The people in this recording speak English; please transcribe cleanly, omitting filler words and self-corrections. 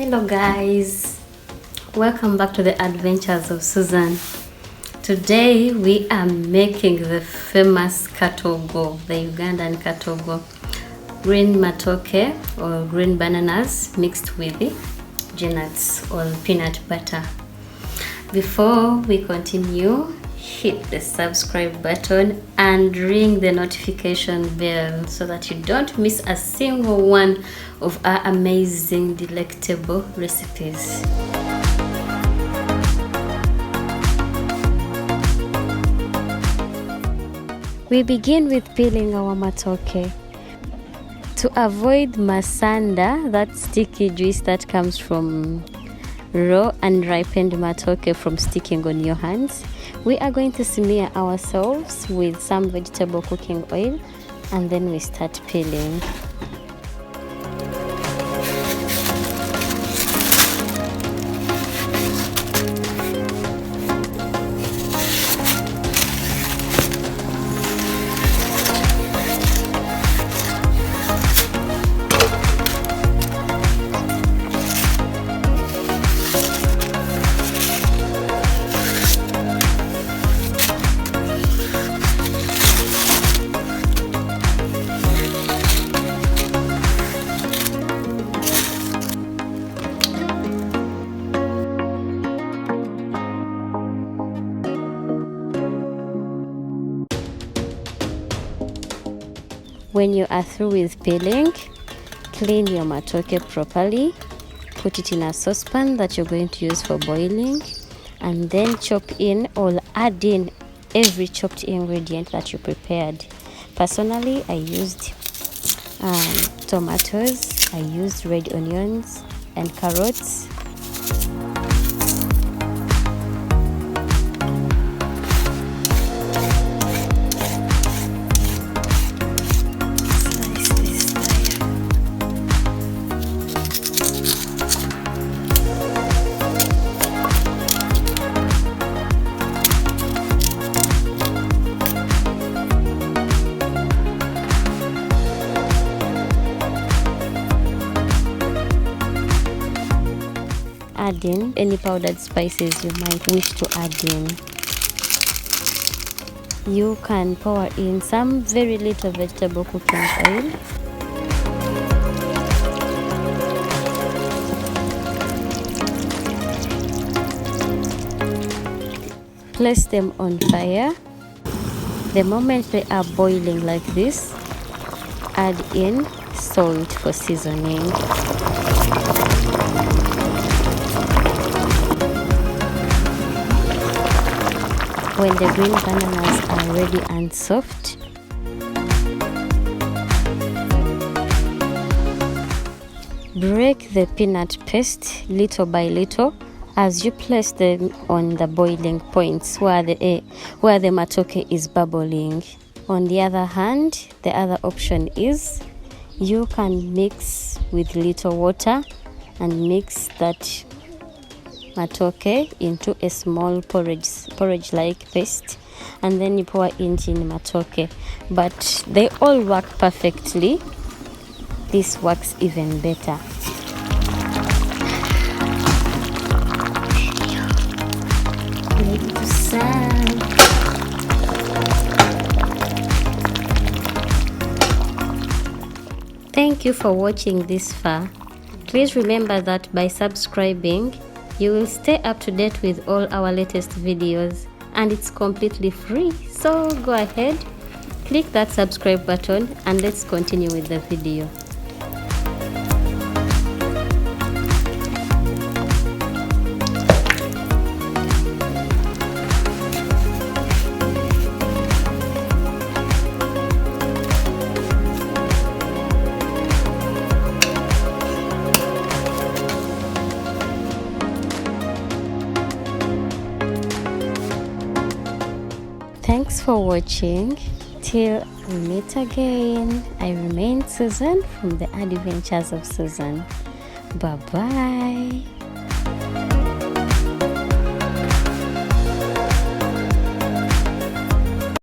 Hello guys, welcome back to the adventures of Susan. Today we are making the famous Katogo, the Ugandan Katogo, green matoke or green bananas mixed with nuts or peanut butter. Before we continue, hit the subscribe button and ring the notification bell so that you don't miss a single one of our amazing, delectable recipes. We begin with peeling our matoke. To avoid masanda, that sticky juice that comes from raw and ripened matoke from sticking on your hands, we are going to smear ourselves with some vegetable cooking oil and then we start peeling. When you are through with peeling, clean your matoke properly, put it in a saucepan that you're going to use for boiling, and then chop in or add in every chopped ingredient that you prepared. Personally, I used tomatoes, I used red onions and carrots. Add in any powdered spices you might wish to add in. You can pour in some very little vegetable cooking oil. Place them on fire. The moment they are boiling like this, add in salt for seasoning. When the green bananas are ready and soft, break the peanut paste little by little as you place them on the boiling points where the matoke is bubbling. On the other hand, the other option is you can mix with little water and mix that matoke into a small porridge like paste, and then you pour in matoke. But they all work perfectly. This works even better. Ready to serve. Thank you for watching this far. Please remember that by subscribing, you will stay up to date with all our latest videos, and it's completely free. So go ahead, click that subscribe button and let's continue with the video. Thanks for watching. Till we meet again, I remain Susan from the Adventures of Susan. Bye bye.